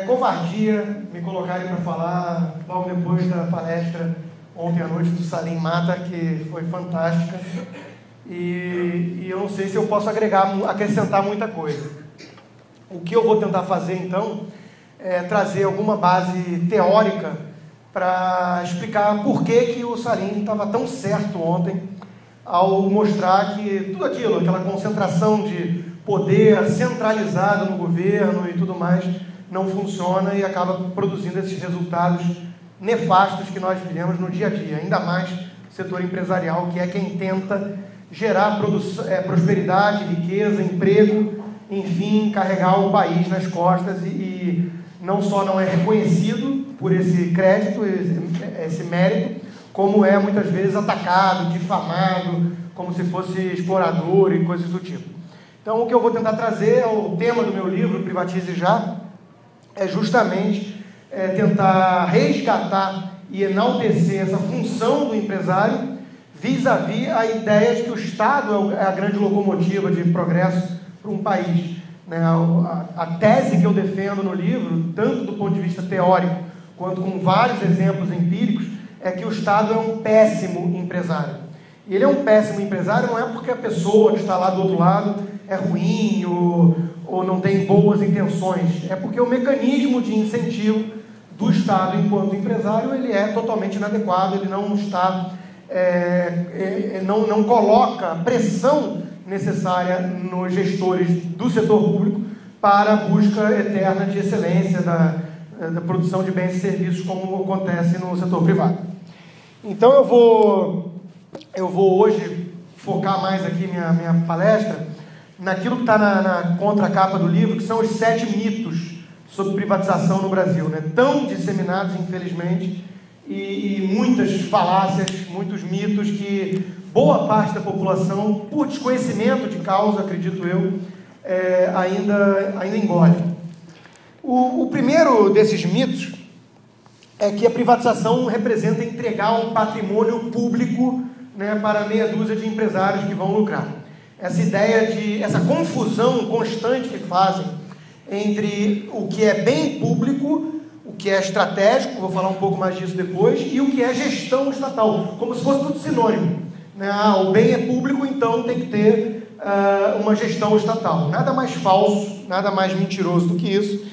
Covardia me colocarem para falar logo depois da palestra ontem à noite do Salim Mata, que foi fantástica, e eu não sei se eu posso acrescentar muita coisa. O que eu vou tentar fazer então é trazer alguma base teórica para explicar por que o Salim estava tão certo ontem ao mostrar que tudo aquilo, aquela concentração de poder centralizado no governo e tudo mais, não funciona e acaba produzindo esses resultados nefastos que nós vivemos no dia a dia, ainda mais o setor empresarial, que é quem tenta gerar prosperidade, riqueza, emprego, enfim, carregar o país nas costas e não só não é reconhecido por esse crédito, esse mérito, como é muitas vezes atacado, difamado, como se fosse explorador e coisas do tipo. Então, o que eu vou tentar trazer, o tema do meu livro, Privatize Já, é justamente tentar resgatar e enaltecer essa função do empresário vis-à-vis a ideia de que o Estado é a grande locomotiva de progresso para um país. A tese que eu defendo no livro, tanto do ponto de vista teórico, quanto com vários exemplos empíricos, é que o Estado é um péssimo empresário. E ele é um péssimo empresário não é porque a pessoa que está lá do outro lado é ruim ou não tem boas intenções, é porque o mecanismo de incentivo do Estado enquanto empresário ele é totalmente inadequado, ele não está, não coloca a pressão necessária nos gestores do setor público para a busca eterna de excelência da produção de bens e serviços como acontece no setor privado. Então eu vou hoje focar mais aqui minha palestra naquilo que está na contracapa do livro, que são os 7 mitos sobre privatização no Brasil, tão disseminados, infelizmente, e muitas falácias, muitos mitos que boa parte da população, por desconhecimento de causa, acredito eu, ainda engole. O primeiro desses mitos é que a privatização representa entregar um patrimônio público para meia dúzia de empresários que vão lucrar. Essa ideia essa confusão constante que fazem entre o que é bem público, o que é estratégico, vou falar um pouco mais disso depois, e o que é gestão estatal, como se fosse tudo sinônimo. O bem é público, então tem que ter uma gestão estatal. Nada mais falso, nada mais mentiroso do que isso.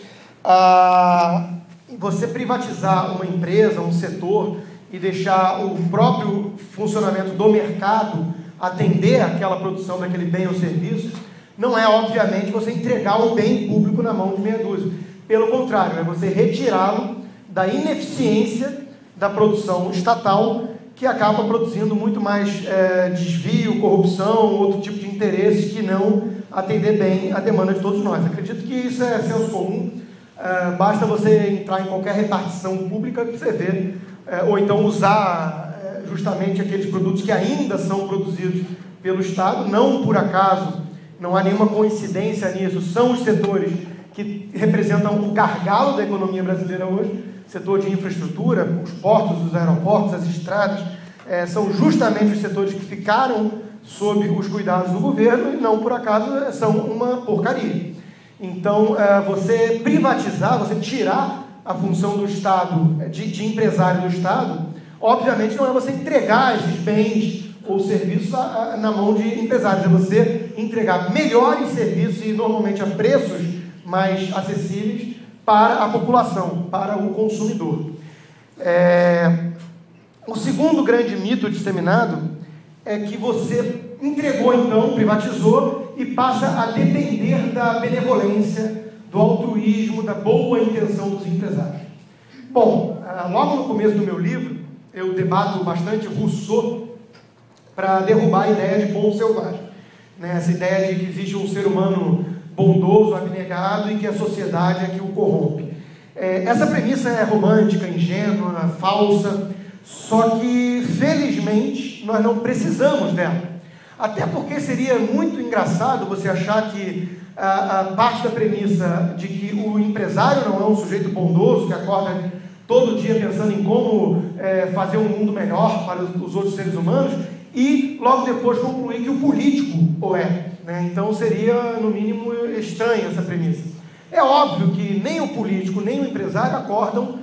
Você privatizar uma empresa, um setor, e deixar o próprio funcionamento do mercado atender aquela produção daquele bem ou serviço, não é, obviamente, você entregar o bem público na mão de meia dúzia. Pelo contrário, é você retirá-lo da ineficiência da produção estatal, que acaba produzindo muito mais desvio, corrupção, outro tipo de interesses que não atender bem a demanda de todos nós. Acredito que isso é senso comum, basta você entrar em qualquer repartição pública que você vê, ou então usar justamente aqueles produtos que ainda são produzidos pelo Estado, não por acaso, não há nenhuma coincidência nisso, são os setores que representam o gargalo da economia brasileira hoje, setor de infraestrutura, os portos, os aeroportos, as estradas, são justamente os setores que ficaram sob os cuidados do governo e não por acaso são uma porcaria. Então, você privatizar, você tirar a função do Estado, de empresário do Estado, obviamente não é você entregar esses bens ou serviços na mão de empresários, é você entregar melhores serviços e normalmente a preços mais acessíveis para a população, para o consumidor. O segundo grande mito disseminado é que você entregou então, privatizou e passa a depender da benevolência, do altruísmo, da boa intenção dos empresários. Bom, logo no começo do meu livro, eu debato bastante Rousseau para derrubar a ideia de bom selvagem. Essa ideia de que existe um ser humano bondoso, abnegado e que a sociedade é que o corrompe. Essa premissa é romântica, ingênua, falsa, só que, felizmente, nós não precisamos dela. Até porque seria muito engraçado você achar que a parte da premissa de que o empresário não é um sujeito bondoso, que acorda todo dia pensando em como fazer um mundo melhor para os outros seres humanos, e logo depois concluir que o político o é. Então seria, no mínimo, estranha essa premissa. É óbvio que nem o político, nem o empresário acordam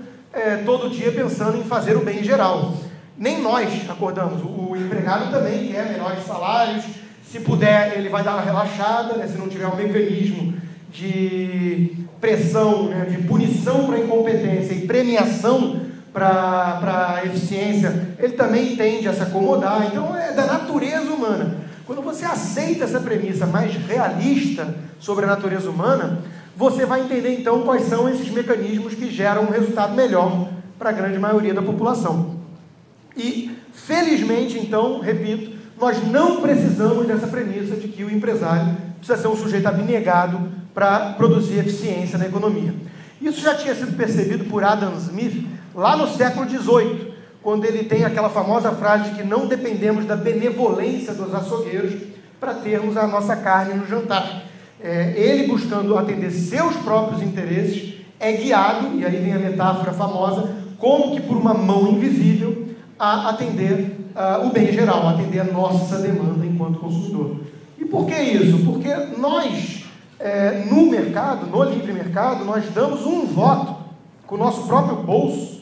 todo dia pensando em fazer o bem em geral. Nem nós acordamos. O empregado também quer melhores salários. Se puder, ele vai dar uma relaxada, né? Se não tiver um mecanismo de pressão, né? De punição para a incompetência e premiação para a eficiência, ele também tende a se acomodar. Então, é da natureza humana. Quando você aceita essa premissa mais realista sobre a natureza humana, você vai entender, então, quais são esses mecanismos que geram um resultado melhor para a grande maioria da população. E, felizmente, então, repito, nós não precisamos dessa premissa de que o empresário precisa ser um sujeito abnegado para produzir eficiência na economia. Isso já tinha sido percebido por Adam Smith lá no século XVIII, quando ele tem aquela famosa frase de que não dependemos da benevolência dos açougueiros para termos a nossa carne no jantar. Ele, buscando atender seus próprios interesses, é guiado, e aí vem a metáfora famosa, como que por uma mão invisível, a atender o bem geral, a atender a nossa demanda enquanto consumidor. E por que isso? Porque nós, no mercado, no livre mercado, nós damos um voto com o nosso próprio bolso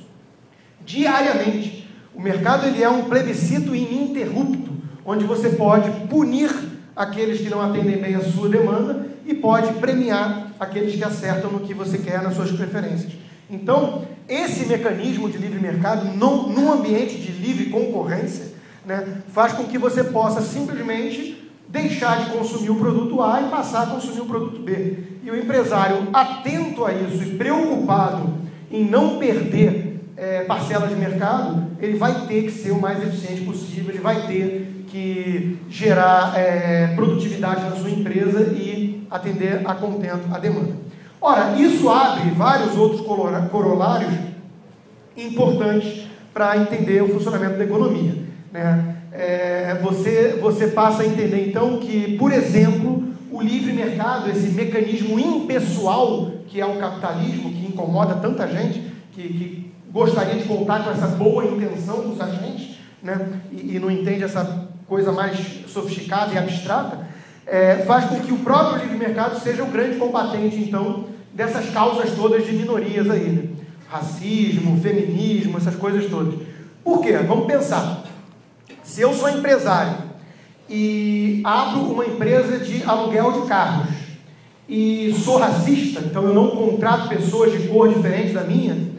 diariamente. O mercado, ele é um plebiscito ininterrupto, onde você pode punir aqueles que não atendem bem a sua demanda e pode premiar aqueles que acertam no que você quer, nas suas preferências. Então, esse mecanismo de livre mercado, num ambiente de livre concorrência, né, faz com que você possa simplesmente deixar de consumir o produto A e passar a consumir o produto B. E o empresário, atento a isso e preocupado em não perder parcela de mercado, ele vai ter que ser o mais eficiente possível, ele vai ter que gerar produtividade na sua empresa e atender a contento a demanda. Ora, isso abre vários outros corolários importantes para entender o funcionamento da economia, né? Você passa a entender, então, que, por exemplo, o livre mercado, esse mecanismo impessoal que é o capitalismo, que incomoda tanta gente, que gostaria de contar com essa boa intenção dos agentes, né? E não entende essa coisa mais sofisticada e abstrata, faz com que o próprio livre mercado seja o grande combatente, então, dessas causas todas de minorias aí, né? Racismo, feminismo, essas coisas todas. Por quê? Vamos pensar. Se eu sou empresário e abro uma empresa de aluguel de carros e sou racista, então eu não contrato pessoas de cor diferente da minha,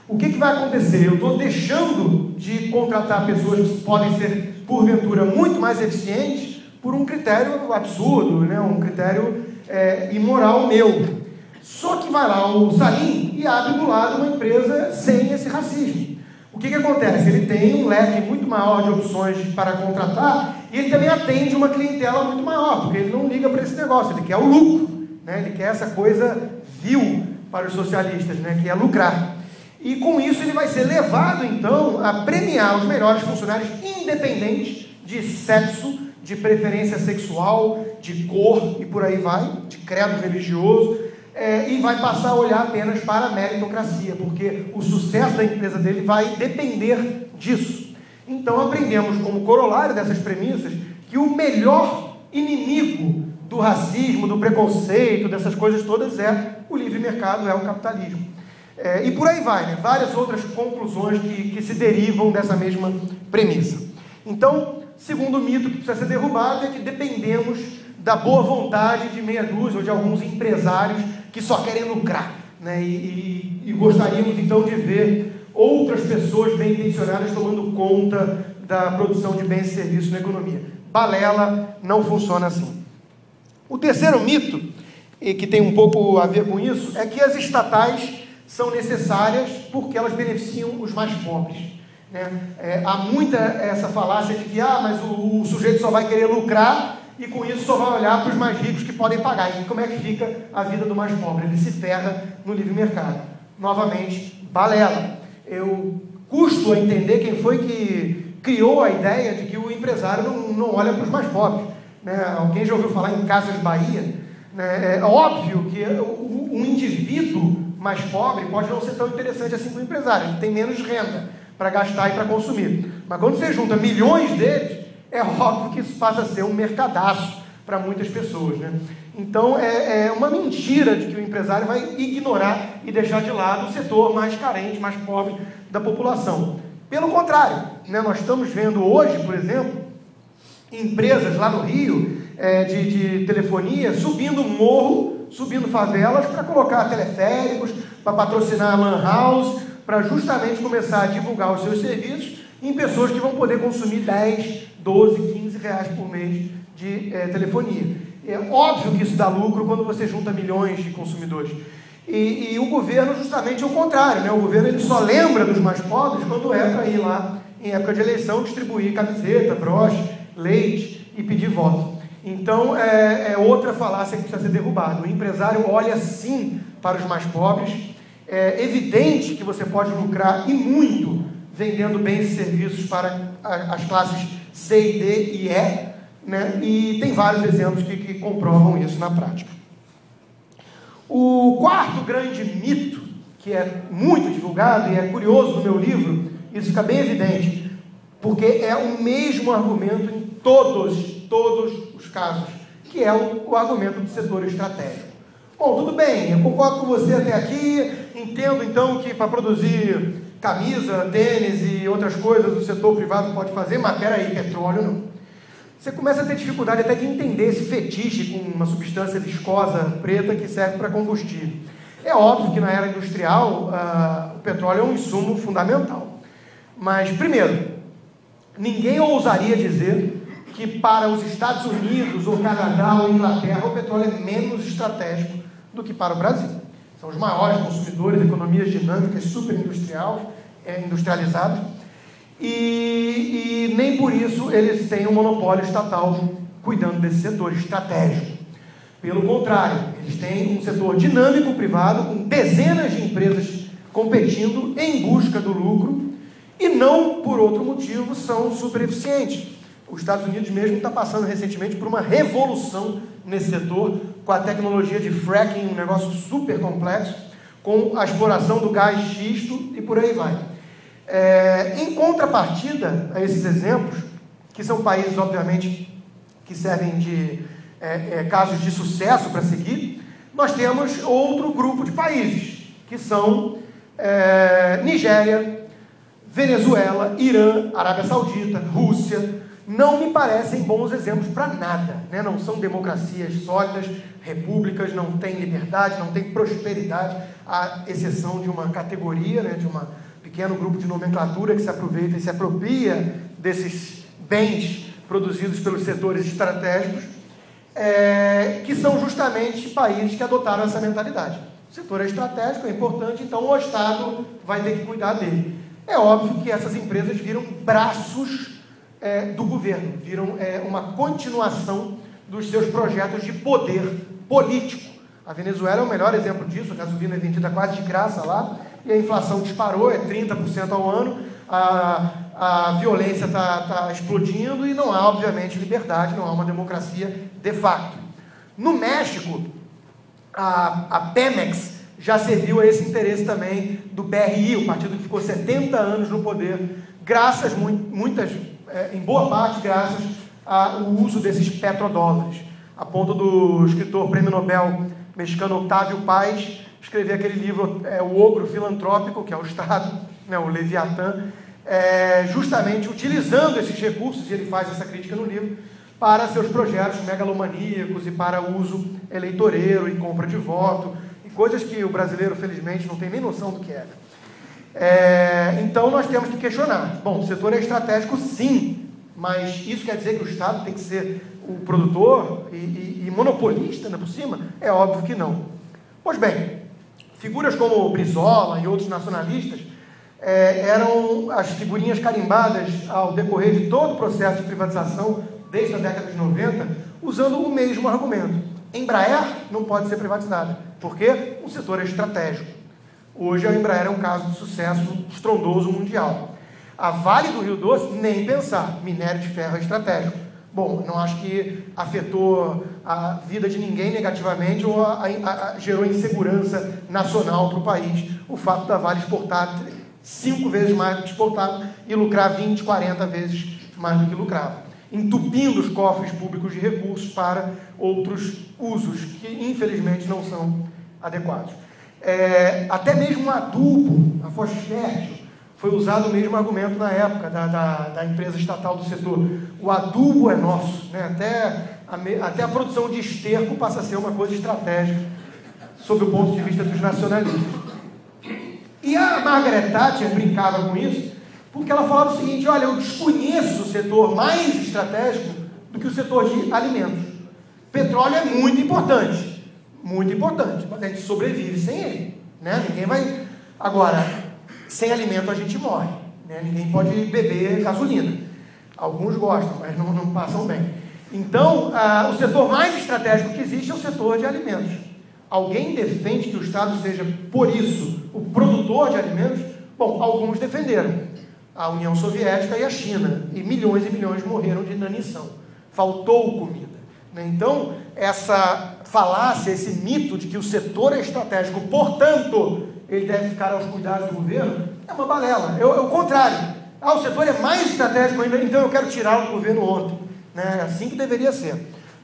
o que vai acontecer? Eu estou deixando de contratar pessoas que podem ser, porventura, muito mais eficientes por um critério absurdo, né? Um critério imoral meu. Só que vai lá o Salim e abre do lado uma empresa sem esse racismo. O que acontece? Ele tem um leque muito maior de opções para contratar e ele também atende uma clientela muito maior, porque ele não liga para esse negócio, ele quer o lucro, né? Ele quer essa coisa vil para os socialistas, né? Que é lucrar. E com isso ele vai ser levado, então, a premiar os melhores funcionários, independentes de sexo, de preferência sexual, de cor e por aí vai, de credo religioso, e vai passar a olhar apenas para a meritocracia, porque o sucesso da empresa dele vai depender disso. Então aprendemos como corolário dessas premissas que o melhor inimigo do racismo, do preconceito, dessas coisas todas é o livre mercado, é o capitalismo. E por aí vai, né? Várias outras conclusões que se derivam dessa mesma premissa. Então, segundo mito que precisa ser derrubado é que dependemos da boa vontade de meia dúzia ou de alguns empresários que só querem lucrar, né? E gostaríamos então de ver outras pessoas bem intencionadas tomando conta da produção de bens e serviços na economia. Balela, não funciona assim. O terceiro mito, e que tem um pouco a ver com isso, é que as estatais são necessárias porque elas beneficiam os mais pobres, né? Há muita essa falácia de que mas o sujeito só vai querer lucrar e com isso só vai olhar para os mais ricos que podem pagar. E como é que fica a vida do mais pobre? Ele se ferra no livre mercado. Novamente, balela. Eu custo a entender quem foi que criou a ideia de que o empresário não olha para os mais pobres, né? Alguém já ouviu falar em Casas Bahia? Né? É óbvio que um indivíduo mais pobre pode não ser tão interessante assim para o empresário. Ele tem menos renda para gastar e para consumir. Mas quando você junta milhões deles, é óbvio que isso passa a ser um mercadaço para muitas pessoas, né? Então, é uma mentira de que o empresário vai ignorar e deixar de lado o setor mais carente, mais pobre da população. Pelo contrário, né? Nós estamos vendo hoje, por exemplo, empresas lá no Rio de telefonia subindo morro, subindo favelas para colocar teleféricos, para patrocinar a lan house, para justamente começar a divulgar os seus serviços em pessoas que vão poder consumir 10, 12, 15 reais por mês de telefonia. É óbvio que isso dá lucro quando você junta milhões de consumidores. E o governo justamente é o contrário, né? O governo ele só lembra dos mais pobres quando é para ir lá em época de eleição distribuir camiseta, broche, leite e pedir voto. Então é outra falácia que precisa ser derrubada. O empresário olha sim para os mais pobres. É evidente que você pode lucrar e muito vendendo bens e serviços para as classes C, D e E, né? E tem vários exemplos que comprovam isso na prática. O quarto grande mito, que é muito divulgado e é curioso no meu livro, isso fica bem evidente, porque é o mesmo argumento em todos os casos, que é o argumento do setor estratégico. Bom, tudo bem, eu concordo com você até aqui, entendo então que para produzir camisa, tênis e outras coisas o setor privado pode fazer, mas peraí, petróleo não. Você começa a ter dificuldade até de entender esse fetiche com uma substância viscosa preta que serve para combustível. É óbvio que na era industrial o petróleo é um insumo fundamental. Mas, primeiro, ninguém ousaria dizer que para os Estados Unidos, ou Canadá, ou Inglaterra, o petróleo é menos estratégico do que para o Brasil. São os maiores consumidores, economias dinâmicas, super industrializadas, e nem por isso eles têm um monopólio estatal cuidando desse setor estratégico. Pelo contrário, eles têm um setor dinâmico privado com dezenas de empresas competindo em busca do lucro e não por outro motivo são super eficientes. Os Estados Unidos mesmo está passando recentemente por uma revolução nesse setor, com a tecnologia de fracking, um negócio super complexo, com a exploração do gás xisto e por aí vai. Em contrapartida a esses exemplos, que são países, obviamente, que servem de casos de sucesso para seguir, nós temos outro grupo de países, que são Nigéria, Venezuela, Irã, Arábia Saudita, Rússia. Não me parecem bons exemplos para nada, né? Não são democracias sólidas, repúblicas, não têm liberdade, não têm prosperidade, à exceção de uma categoria, né, de um pequeno grupo de nomenclatura que se aproveita e se apropria desses bens produzidos pelos setores estratégicos, que são justamente países que adotaram essa mentalidade. O setor é estratégico, é importante, então o Estado vai ter que cuidar dele. É óbvio que essas empresas viram braços do governo, viram uma continuação dos seus projetos de poder político. A Venezuela é o melhor exemplo disso, a gasolina é vendida quase de graça lá, e a inflação disparou, 30% ao ano, a violência está explodindo e não há, obviamente, liberdade, não há uma democracia de fato. No México, a Pemex já serviu a esse interesse também do PRI, o partido que ficou 70 anos no poder, graças, em boa parte, graças ao uso desses petrodólares. A ponto do escritor prêmio Nobel mexicano Octavio Paz escrever aquele livro, O Ogro Filantrópico, que é o Estado, né, o Leviatã, justamente utilizando esses recursos, e ele faz essa crítica no livro, para seus projetos megalomaníacos e para uso eleitoreiro e compra de voto, e coisas que o brasileiro, felizmente, não tem nem noção do que é. Então, nós temos que questionar. Bom, o setor é estratégico, sim, mas isso quer dizer que o Estado tem que ser o produtor e monopolista, né, por cima? É óbvio que não. Pois bem, figuras como Brizola e outros nacionalistas eram as figurinhas carimbadas ao decorrer de todo o processo de privatização desde a década de 90, usando o mesmo argumento. Embraer não pode ser privatizada, porque o setor é estratégico. Hoje a Embraer é um caso de sucesso estrondoso mundial. A Vale do Rio Doce, nem pensar, minério de ferro é estratégico. Bom, não acho que afetou a vida de ninguém negativamente ou gerou insegurança nacional para o país o fato da Vale exportar 5 vezes mais do que exportava e lucrar 20, 40 vezes mais do que lucrava. entupindo os cofres públicos de recursos para outros usos que, infelizmente, não são adequados. Até mesmo o adubo, a fosfértil, foi usado o mesmo argumento na época da empresa estatal do setor. O adubo é nosso, né? Até a produção de esterco passa a ser uma coisa estratégica sob o ponto de vista dos nacionalistas. E a Margaret Thatcher brincava com isso, porque ela falava o seguinte: olha, eu desconheço o setor mais estratégico do que o setor de alimentos. Petróleo é muito importante, mas a gente sobrevive sem ele, né? Ninguém vai... Agora, sem alimento a gente morre, né? Ninguém pode beber gasolina. Alguns gostam, mas não passam bem. Então, o setor mais estratégico que existe é o setor de alimentos. Alguém defende que o Estado seja, por isso, o produtor de alimentos? Bom, alguns defenderam. A União Soviética e a China. E milhões morreram de inanição. Faltou comida, né? Então, essa falácia, esse mito de que o setor é estratégico, portanto, ele deve ficar aos cuidados do governo, é uma balela. É o contrário. O setor é mais estratégico ainda, então eu quero tirá-lo do governo ontem, né? É assim que deveria ser.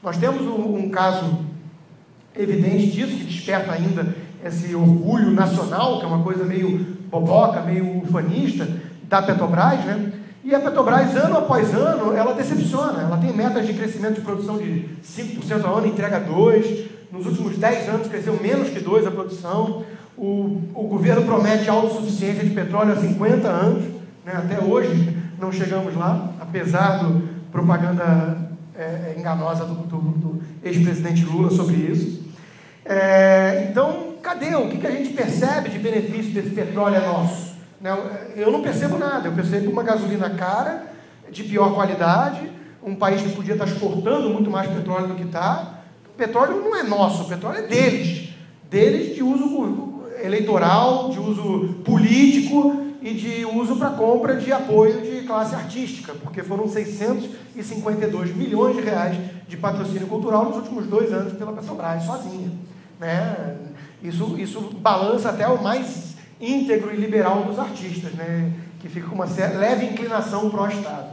Nós temos um caso evidente disso, que desperta ainda esse orgulho nacional, que é uma coisa meio boboca, meio ufanista, da Petrobras, né? E a Petrobras, ano após ano, ela decepciona. Ela tem metas de crescimento de produção de 5% ao ano, entrega 2%. Nos últimos 10 anos cresceu menos que 2% a produção. O governo promete autossuficiência de petróleo há 50 anos, né? Até hoje não chegamos lá, apesar da propaganda enganosa do ex-presidente Lula sobre isso. Então, cadê? O que a gente percebe de benefício desse petróleo é nosso? Eu não percebo nada. Eu percebo uma gasolina cara, de pior qualidade, um país que podia estar exportando muito mais petróleo do que está. O petróleo não é nosso, o petróleo é deles de uso eleitoral, de uso político e de uso para compra de apoio de classe artística, porque foram 652 milhões de reais de patrocínio cultural nos últimos 2 anos pela Petrobras, sozinha, né? Isso balança até o mais íntegro e liberal dos artistas, né? Que fica com uma leve inclinação pró-Estado.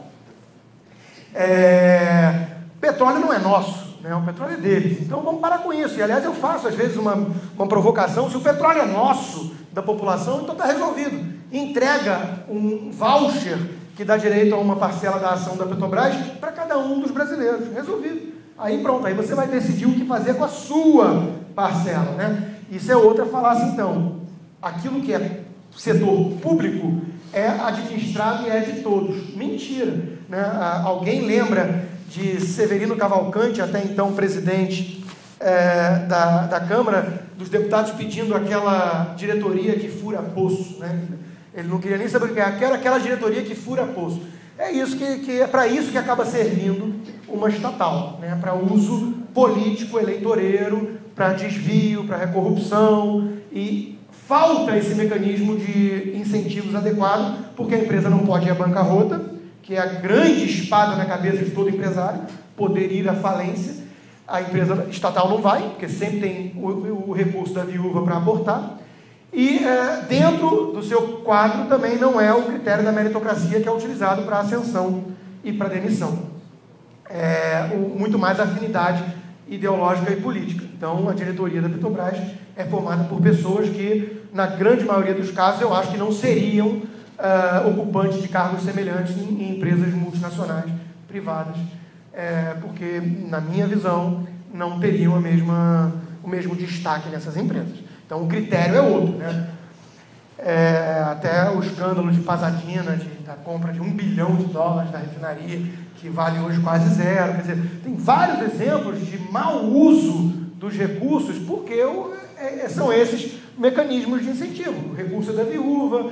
Petróleo não é nosso, né? O petróleo é deles, então vamos parar com isso. E aliás eu faço às vezes uma provocação: se o petróleo é nosso, da população, então está resolvido. Entrega um voucher que dá direito a uma parcela da ação da Petrobras para cada um dos brasileiros, resolvido. Aí pronto, aí você vai decidir o que fazer com a sua parcela, né? Isso é outra falácia. Então, aquilo que é setor público é administrado e é de todos. Mentira, né? Alguém lembra de Severino Cavalcante, até então presidente da Câmara dos Deputados, pedindo aquela diretoria que fura poço, né? Ele não queria nem saber o que era, quero aquela diretoria que fura poço. É isso que é para isso que acaba servindo uma estatal, né? Para uso político, eleitoreiro, para desvio, para corrupção, e falta esse mecanismo de incentivos adequado, porque a empresa não pode ir à bancarrota, que é a grande espada na cabeça de todo empresário, poder ir à falência. A empresa estatal não vai, porque sempre tem o recurso da viúva para aportar. E dentro do seu quadro também não é o critério da meritocracia que é utilizado para ascensão e para demissão. Muito mais afinidade ideológica e política. Então, a diretoria da Petrobras é formada por pessoas que, na grande maioria dos casos, eu acho que não seriam ocupantes de cargos semelhantes em empresas multinacionais privadas, porque, na minha visão, não teriam o mesmo destaque nessas empresas. Então, o critério é outro, né? Até o escândalo de Pasadena, da compra de $1 bilhão da refinaria, que vale hoje quase zero. Quer dizer, tem vários exemplos de mau uso dos recursos, porque são esses mecanismos de incentivo. O recurso é da viúva,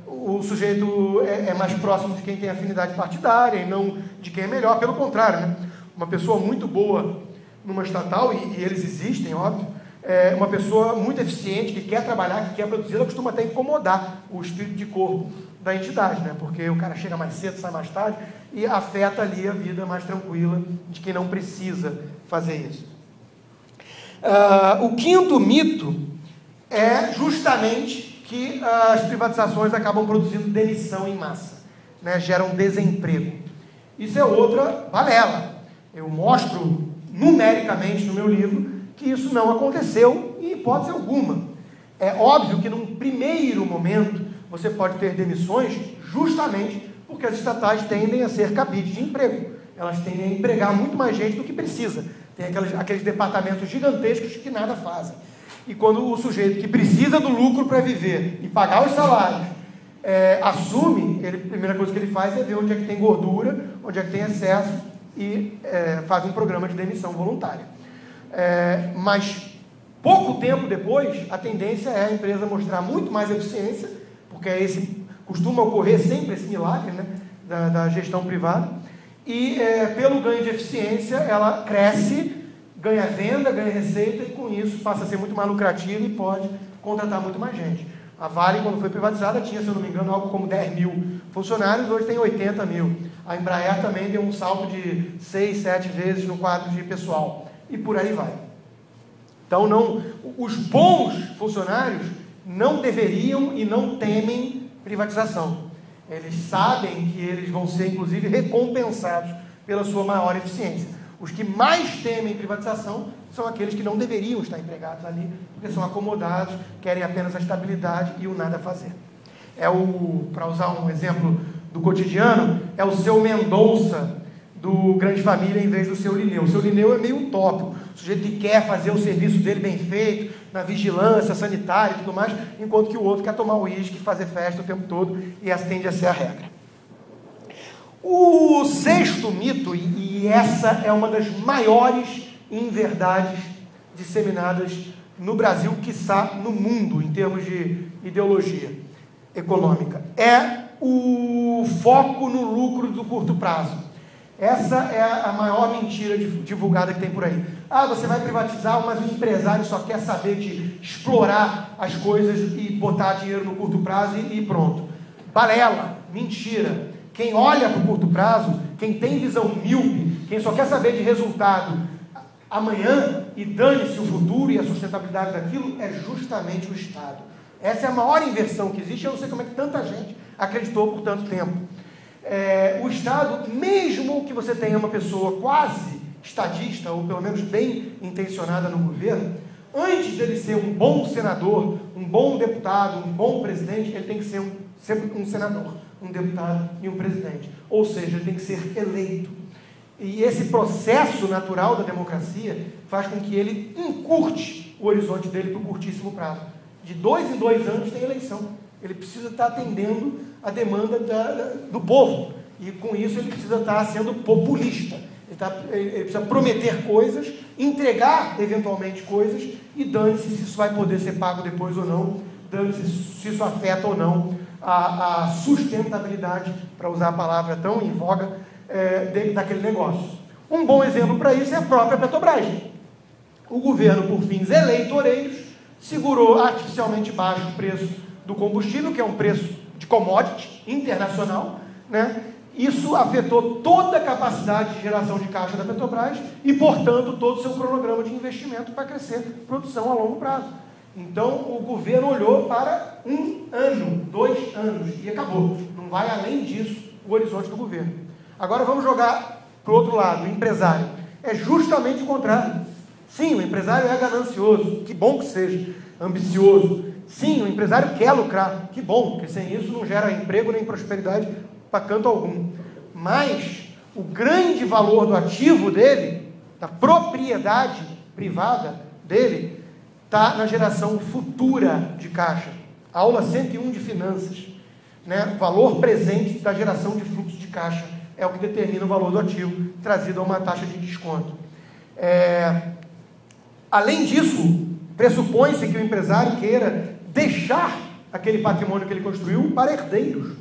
o sujeito é mais próximo de quem tem afinidade partidária e não de quem é melhor. Pelo contrário, né? Uma pessoa muito boa numa estatal, e eles existem, óbvio, uma pessoa muito eficiente, que quer trabalhar, que quer produzir, ela costuma até incomodar o espírito de corpo da entidade, né? Porque o cara chega mais cedo, sai mais tarde, e afeta ali a vida mais tranquila de quem não precisa fazer isso. O quinto mito é justamente que as privatizações acabam produzindo demissão em massa, né? Geram desemprego. Isso é outra balela. Eu mostro numericamente no meu livro que isso não aconteceu em hipótese alguma. É óbvio que num primeiro momento você pode ter demissões justamente porque as estatais tendem a ser cabide de emprego. Elas tendem a empregar muito mais gente do que precisa. Tem aqueles departamentos gigantescos que nada fazem. E quando o sujeito que precisa do lucro para viver e pagar os salários assume, a primeira coisa que ele faz é ver onde é que tem gordura, onde é que tem excesso e faz um programa de demissão voluntária. Mas pouco tempo depois, a tendência é a empresa mostrar muito mais eficiência, porque costuma ocorrer sempre esse milagre, né, da gestão privada, e pelo ganho de eficiência ela cresce, ganha venda, ganha receita, e com isso passa a ser muito mais lucrativa e pode contratar muito mais gente. A Vale, quando foi privatizada, tinha, se eu não me engano, algo como 10 mil funcionários, hoje tem 80 mil. A Embraer também deu um salto de 6, 7 vezes no quadro de pessoal, e por aí vai. Então, os bons funcionários não deveriam e não temem privatização. Eles sabem que eles vão ser, inclusive, recompensados pela sua maior eficiência. Os que mais temem privatização são aqueles que não deveriam estar empregados ali, porque são acomodados, querem apenas a estabilidade e o nada a fazer. Para usar um exemplo do cotidiano, é o seu Mendonça do Grande Família em vez do seu Linneu. O seu Linneu é meio utópico, o sujeito que quer fazer o serviço dele bem feito, na vigilância sanitária e tudo mais, enquanto que o outro quer tomar uísque e fazer festa o tempo todo, e essa tende a ser a regra. O sexto mito, e essa é uma das maiores inverdades disseminadas no Brasil, quiçá no mundo, em termos de ideologia econômica, é o foco no lucro do curto prazo. Essa é a maior mentira divulgada que tem por aí. Você vai privatizar, mas o empresário só quer saber de explorar as coisas e botar dinheiro no curto prazo e pronto. Balela, mentira. Quem olha para o curto prazo, quem tem visão míope, quem só quer saber de resultado amanhã e dane-se o futuro e a sustentabilidade daquilo, é justamente o Estado. Essa é a maior inversão que existe. Eu não sei como é que tanta gente acreditou por tanto tempo. O Estado, mesmo que você tenha uma pessoa quase estadista, ou pelo menos bem intencionada no governo, antes dele ser um bom senador, um bom deputado, um bom presidente, ele tem que ser sempre um senador, um deputado e um presidente. Ou seja, ele tem que ser eleito. E esse processo natural da democracia faz com que ele encurte o horizonte dele para o curtíssimo prazo. De 2 em 2 anos tem eleição. Ele precisa estar atendendo a demanda do povo. E com isso ele precisa estar sendo populista. Ele precisa prometer coisas, entregar eventualmente coisas, e dane-se se isso vai poder ser pago depois ou não, dane-se se isso afeta ou não a sustentabilidade, para usar a palavra tão em voga, daquele negócio. Um bom exemplo para isso é a própria Petrobras. O governo, por fins eleitoreiros, segurou artificialmente baixo o preço do combustível, que é um preço de commodity internacional, né? Isso afetou toda a capacidade de geração de caixa da Petrobras e, portanto, todo o seu cronograma de investimento para crescer produção a longo prazo. Então, o governo olhou para 1 ano, 2 anos, e acabou. Não vai além disso o horizonte do governo. Agora vamos jogar para o outro lado, o empresário. É justamente o contrário. Sim, o empresário é ganancioso, que bom que seja, ambicioso. Sim, o empresário quer lucrar, que bom, porque sem isso não gera emprego nem prosperidade para canto algum. Mas o grande valor do ativo dele, da propriedade privada dele, está na geração futura de caixa. Aula 101 de finanças, né? Valor presente da geração de fluxo de caixa é o que determina o valor do ativo, trazido a uma taxa de desconto. Além disso, pressupõe-se que o empresário queira deixar aquele patrimônio que ele construiu para herdeiros.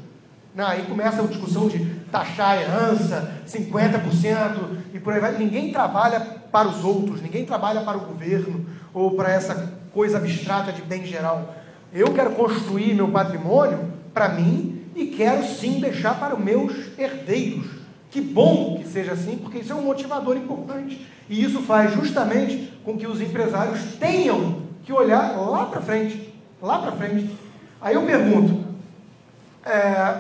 Aí começa a discussão de taxar a herança, 50% e por aí vai. Ninguém trabalha para os outros, ninguém trabalha para o governo ou para essa coisa abstrata de bem geral. Eu quero construir meu patrimônio para mim e quero sim deixar para os meus herdeiros. Que bom que seja assim, porque isso é um motivador importante. E isso faz justamente com que os empresários tenham que olhar lá para frente. Lá para frente. Aí eu pergunto,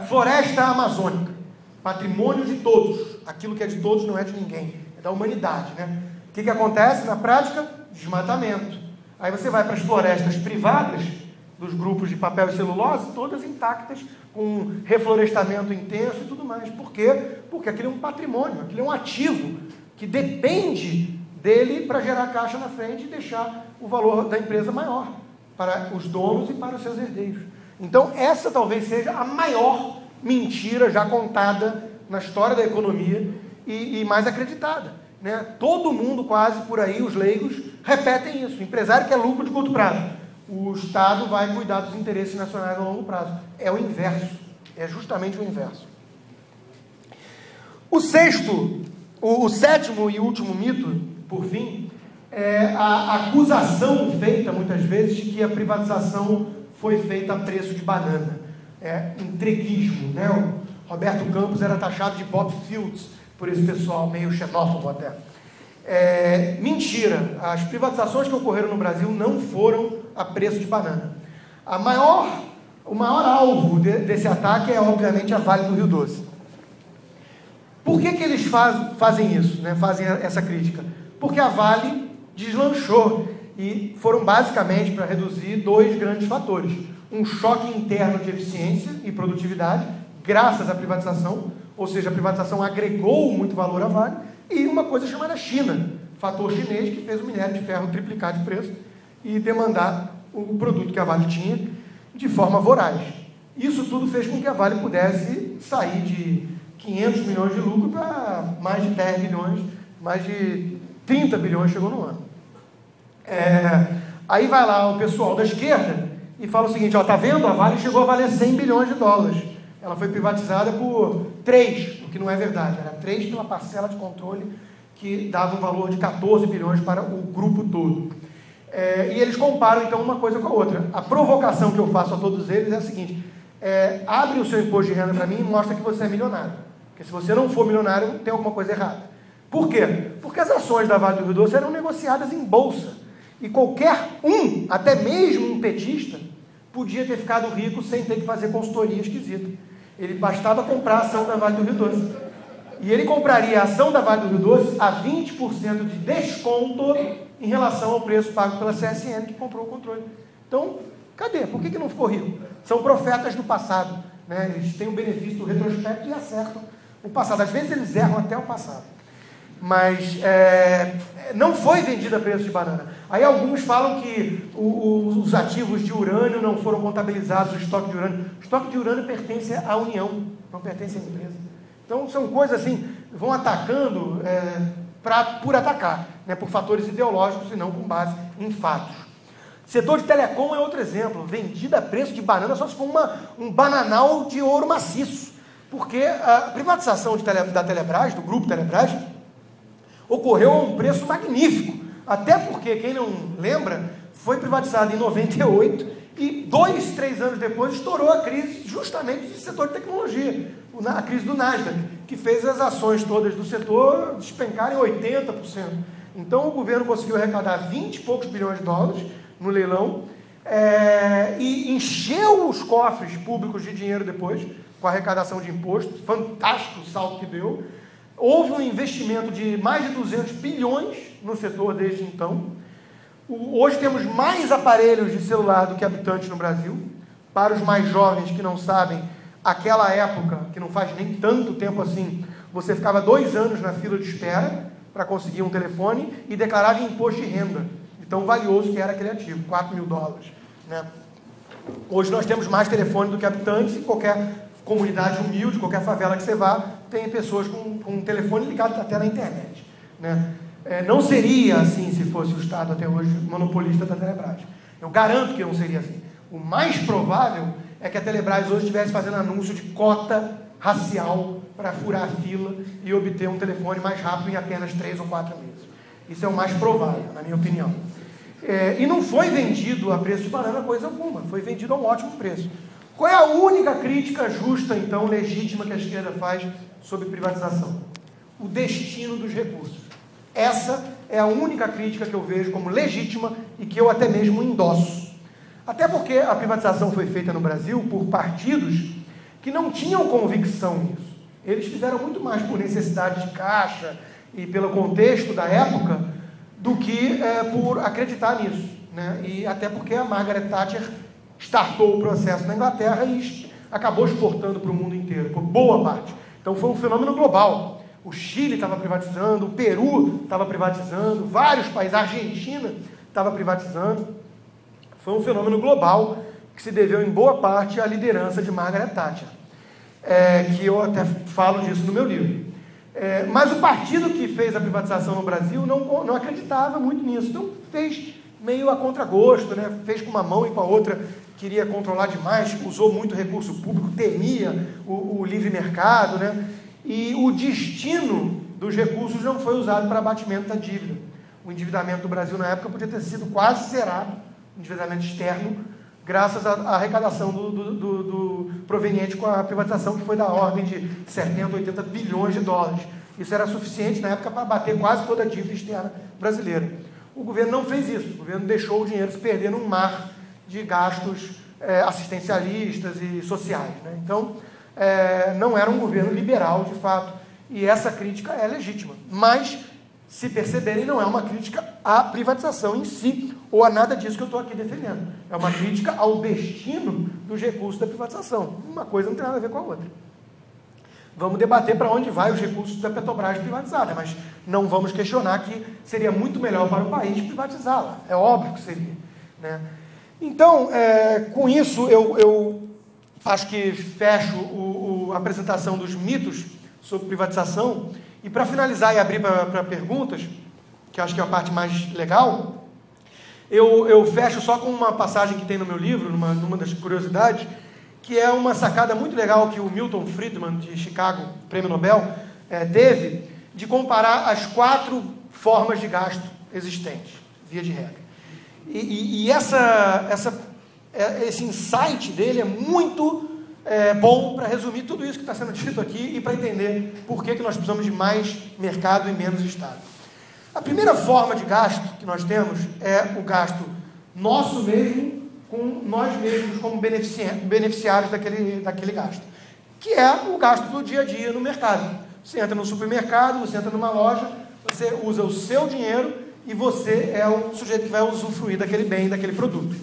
floresta amazônica, patrimônio de todos, Aquilo que é de todos não é de ninguém, é da humanidade, né? O que acontece na prática? Desmatamento. Aí você vai para as florestas privadas dos grupos de papel e celulose, todas intactas, com reflorestamento intenso e tudo mais. Por quê? Porque aquilo é um patrimônio, aquilo é um ativo que depende dele para gerar caixa na frente e deixar o valor da empresa maior para os donos e para os seus herdeiros. Então, essa talvez seja a maior mentira já contada na história da economia e mais acreditada, né? Todo mundo quase por aí, os leigos, repetem isso. O empresário quer lucro de curto prazo. O Estado vai cuidar dos interesses nacionais a longo prazo. É o inverso. É justamente o inverso. O sétimo e último mito, por fim, é a acusação feita muitas vezes de que a privatização foi feita a preço de banana. É entreguismo, né? O Roberto Campos era taxado de Bob Fields por esse pessoal, meio xenófobo até. Mentira, as privatizações que ocorreram no Brasil não foram a preço de banana. O maior alvo desse ataque é, obviamente, a Vale do Rio Doce. Por que eles fazem isso, né? Fazem essa crítica? Porque a Vale deslanchou e foram basicamente para reduzir dois grandes fatores. Um choque interno de eficiência e produtividade, graças à privatização, ou seja, a privatização agregou muito valor à Vale, e uma coisa chamada China, fator chinês que fez o minério de ferro triplicar de preço e demandar o produto que a Vale tinha de forma voraz. Isso tudo fez com que a Vale pudesse sair de 500 milhões de lucro para mais de 10 bilhões, mais de 30 bilhões chegou no ano. Aí vai lá o pessoal da esquerda e fala o seguinte, ó, tá vendo? A Vale chegou a valer 100 bilhões de dólares. Ela foi privatizada por 3, o que não é verdade. Era 3 pela parcela de controle que dava um valor de 14 bilhões para o grupo todo. E eles comparam, então, uma coisa com a outra. A provocação que eu faço a todos eles é a seguinte, abre o seu imposto de renda para mim e mostra que você é milionário. Porque se você não for milionário, tem alguma coisa errada. Por quê? Porque as ações da Vale do Rio Doce eram negociadas em bolsa. E qualquer até mesmo um petista, podia ter ficado rico sem ter que fazer consultoria esquisita. Ele bastava comprar a ação da Vale do Rio Doce. E ele compraria a ação da Vale do Rio Doce a 20% de desconto em relação ao preço pago pela CSN, que comprou o controle. Então, cadê? Por que não ficou rico? São profetas do passado, né? Eles têm o benefício do retrospecto e acertam o passado. Às vezes eles erram até o passado. Mas não foi vendida a preço de banana. Aí alguns falam que os ativos de urânio não foram contabilizados, o estoque de urânio. O estoque de urânio pertence à União, não pertence à empresa. Então são coisas assim, vão atacando por atacar, né, por fatores ideológicos e não com base em fatos. Setor de telecom é outro exemplo, vendida a preço de banana só se for um bananal de ouro maciço. Porque a privatização da Telebrás, do grupo Telebrás, ocorreu a um preço magnífico, até porque, quem não lembra, foi privatizado em 98 e 2, 3 anos depois estourou a crise justamente do setor de tecnologia, a crise do Nasdaq, que fez as ações todas do setor despencarem 80%. Então o governo conseguiu arrecadar 20 e poucos bilhões de dólares no leilão e encheu os cofres públicos de dinheiro depois, com a arrecadação de impostos, fantástico o salto que deu. Houve um investimento de mais de 200 bilhões no setor desde então. Hoje temos mais aparelhos de celular do que habitantes no Brasil. Para os mais jovens que não sabem, aquela época, que não faz nem tanto tempo assim, você ficava 2 anos na fila de espera para conseguir um telefone e declarava imposto de renda. Então, valioso que era aquele ativo, 4 mil dólares. Né? Hoje nós temos mais telefone do que habitantes e qualquer comunidade humilde, qualquer favela que você vá, tem pessoas com um telefone ligado até na internet. Né? Não seria assim se fosse o Estado até hoje monopolista da Telebrás. Eu garanto que não seria assim. O mais provável é que a Telebrás hoje estivesse fazendo anúncio de cota racial para furar a fila e obter um telefone mais rápido em apenas 3 ou 4 meses. Isso é o mais provável, na minha opinião. E não foi vendido a preço de banana coisa alguma, foi vendido a um ótimo preço. Qual é a única crítica justa, então, legítima que a esquerda faz sobre privatização? O destino dos recursos. Essa é a única crítica que eu vejo como legítima e que eu até mesmo endosso. Até porque a privatização foi feita no Brasil por partidos que não tinham convicção nisso. eles fizeram muito mais por necessidade de caixa e pelo contexto da época do que por acreditar nisso, né? E até porque a Margaret Thatcher startou o processo na Inglaterra e acabou exportando para o mundo inteiro, por boa parte. Então foi um fenômeno global. O Chile estava privatizando, o Peru estava privatizando, vários países, a Argentina estava privatizando. Foi um fenômeno global que se deveu em boa parte à liderança de Margaret Thatcher, que eu até falo disso no meu livro. Mas o partido que fez a privatização no Brasil não acreditava muito nisso, então fez meio a contragosto, né? Fez com uma mão e com a outra, queria controlar demais, usou muito recurso público, temia o livre mercado, né? E o destino dos recursos não foi usado para abatimento da dívida. O endividamento do Brasil na época podia ter sido quase zerado, endividamento externo, graças à arrecadação do proveniente com a privatização, que foi da ordem de 70, 80 bilhões de dólares. Isso era suficiente na época para abater quase toda a dívida externa brasileira. O governo não fez isso, o governo deixou o dinheiro se perder num mar de gastos assistencialistas e sociais, né? Então, não era um governo liberal, de fato, e essa crítica é legítima. Mas, se perceberem, não é uma crítica à privatização em si, ou a nada disso que eu estou aqui defendendo. É uma crítica ao destino dos recursos da privatização. Uma coisa não tem nada a ver com a outra. Vamos debater para onde vai os recursos da Petrobras privatizada, mas não vamos questionar que seria muito melhor para o país privatizá-la. É óbvio que seria, né? Então, com isso, eu acho que fecho a apresentação dos mitos sobre privatização. E para finalizar e abrir para perguntas, que acho que é a parte mais legal, eu fecho só com uma passagem que tem no meu livro, numa das curiosidades, que é uma sacada muito legal que o Milton Friedman, de Chicago, prêmio Nobel, teve, de comparar as 4 formas de gasto existentes, via de regra. E esse insight dele é muito bom para resumir tudo isso que está sendo dito aqui e para entender por que nós precisamos de mais mercado e menos Estado. A primeira forma de gasto que nós temos é o gasto nosso mesmo, com nós mesmos como beneficiários daquele gasto, que é o gasto do dia a dia no mercado. Você entra no supermercado, você entra numa loja, você usa o seu dinheiro e você é o sujeito que vai usufruir daquele bem, daquele produto.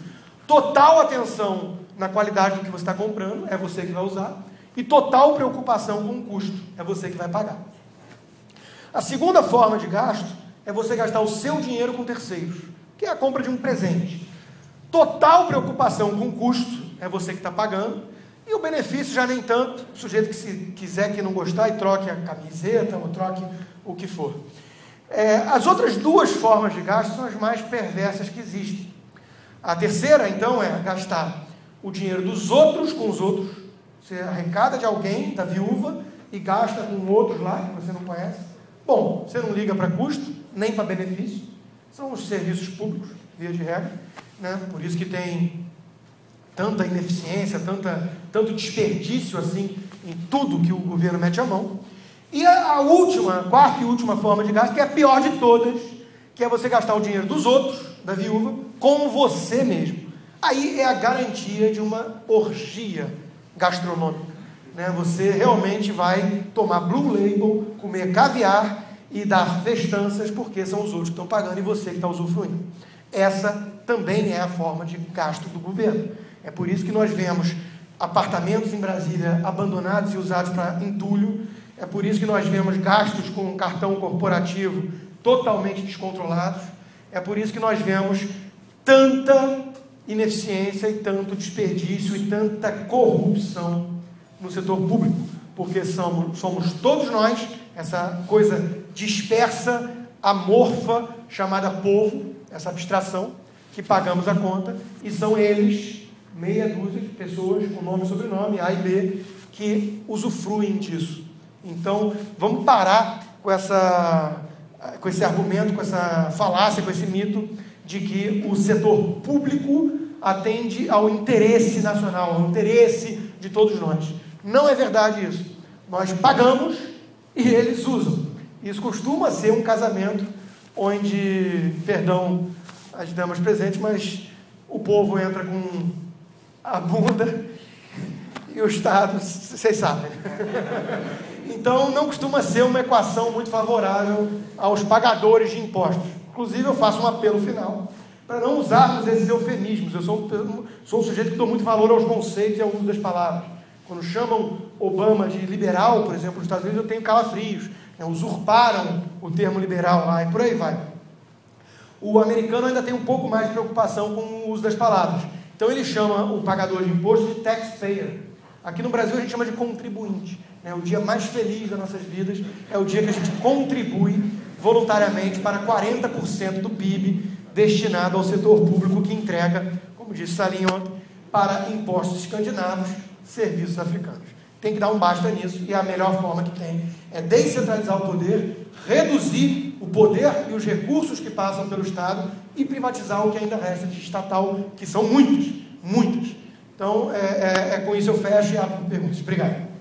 Total atenção na qualidade do que você está comprando, é você que vai usar, e total preocupação com o custo, é você que vai pagar. A segunda forma de gasto é você gastar o seu dinheiro com terceiros, que é a compra de um presente. Total preocupação com o custo, é você que está pagando, e o benefício já nem tanto, o sujeito que se quiser, que não gostar, e troque a camiseta, ou troque o que for. As outras 2 formas de gasto são as mais perversas que existem. A terceira, então, é gastar o dinheiro dos outros com os outros. Você arrecada de alguém, da viúva, e gasta com outros lá, que você não conhece. Bom, você não liga para custo, nem para benefício. São os serviços públicos, via de regra, né? Por isso que tem tanta ineficiência, tanto desperdício assim, em tudo que o governo mete a mão. E a quarta e última forma de gasto, que é a pior de todas, que é você gastar o dinheiro dos outros, da viúva, com você mesmo. Aí é a garantia de uma orgia gastronômica, né? Você realmente vai tomar Blue Label, comer caviar e dar festanças, porque são os outros que estão pagando e você que está usufruindo. Essa também é a forma de gasto do governo. É por isso que nós vemos apartamentos em Brasília abandonados e usados para entulho. É por isso que nós vemos gastos com cartão corporativo totalmente descontrolados. É por isso que nós vemos tanta ineficiência e tanto desperdício e tanta corrupção no setor público, porque somos todos nós, essa coisa dispersa, amorfa, chamada povo, essa abstração, que pagamos a conta, e são eles, meia dúzia de pessoas com nome e sobrenome, A e B, que usufruem disso. Então, vamos parar com esse argumento, com essa falácia, com esse mito de que o setor público atende ao interesse nacional, ao interesse de todos nós. Não é verdade isso. Nós pagamos e eles usam. Isso costuma ser um casamento onde, perdão as damas presentes, mas o povo entra com a bunda e o Estado, vocês sabem. Então, não costuma ser uma equação muito favorável aos pagadores de impostos. Inclusive, eu faço um apelo final para não usarmos esses eufemismos. Eu sou um sujeito que dou muito valor aos conceitos e ao uso das palavras. Quando chamam Obama de liberal, por exemplo, nos Estados Unidos, eu tenho calafrios. Usurparam o termo liberal lá e por aí vai. O americano ainda tem um pouco mais de preocupação com o uso das palavras. Então ele chama o pagador de imposto de taxpayer. Aqui no Brasil a gente chama de contribuinte. O dia mais feliz das nossas vidas é o dia que a gente contribui voluntariamente para 40% do PIB destinado ao setor público que entrega, como disse Salim ontem, para impostos escandinavos, serviços africanos. Tem que dar um basta nisso, e a melhor forma que tem é descentralizar o poder, reduzir o poder e os recursos que passam pelo Estado e privatizar o que ainda resta de estatal, que são muitos. Então, com isso eu fecho e abro perguntas. Obrigado.